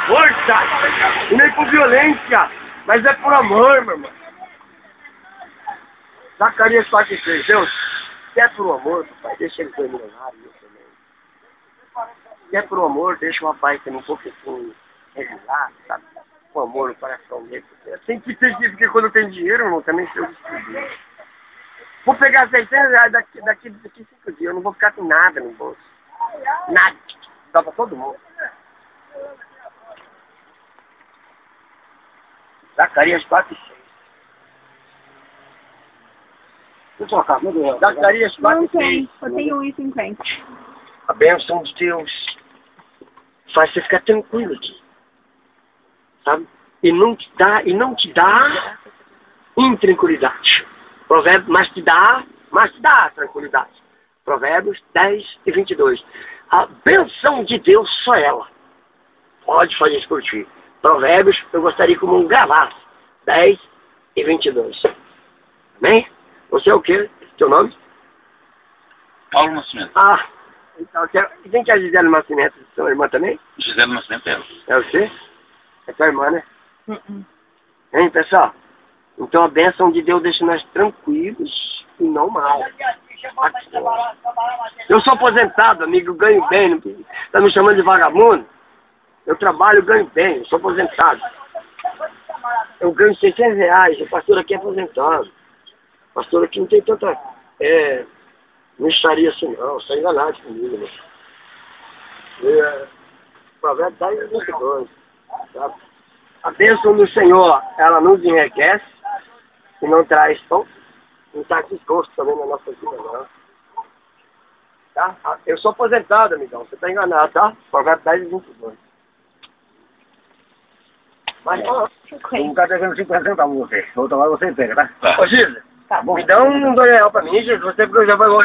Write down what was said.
força, e nem por violência, mas é por amor, meu irmão. Zacarias 4:6, Deus, se é por amor, papai, deixa ele ser milionário, eu também. Se é por amor, deixa o rapaz ter um pouquinho regular, sabe? Com amor no coração dele. Tem que ter, porque quando tem dinheiro, irmão, também se eu distribuir. Vou pegar R$600 daqui 5 dias, eu não vou ficar com nada no bolso. Nada. Dá pra todo mundo. Zacarias 4:6. Zacarias 4:6. Não tem, só tem 1,50. A bênção de Deus faz você ficar tranquilo aqui. Sabe? E não te dá intranquilidade. Provérbios, mas te dá tranquilidade. Provérbios 10:22. A bênção de Deus, só ela pode fazer isso por ti. Provérbios, eu gostaria como um gravado. 10:22. Amém? Você é o quê? Seu nome? Paulo Nascimento. Ah, então, quem que é a Gisele Nascimento? Sua irmã também? Gisele Nascimento é ela. É você? É tua irmã, né? Hein, pessoal? Então a bênção de Deus deixa nós tranquilos e não mal. Eu sou aposentado, amigo, ganho bem. Tá me chamando de vagabundo? Eu trabalho, ganho bem, eu sou aposentado. Eu ganho R$600, o pastor aqui é aposentado. O pastor aqui não tem tanta... não estaria assim não, está enganado comigo, né? Provérbios 10:22, sabe? A bênção do Senhor, ela nos enriquece e não traz pão, não traz desgosto também na nossa vida, não. Tá? Eu sou aposentado, amigão, você está enganado, tá? Provérbios 10:22. Mas, não está devendo 50 centavos você. Outra hora você pega, tá? ô Gisele, Tá bom. me dá um R$2 pra mim, Gisele, você porque eu já vou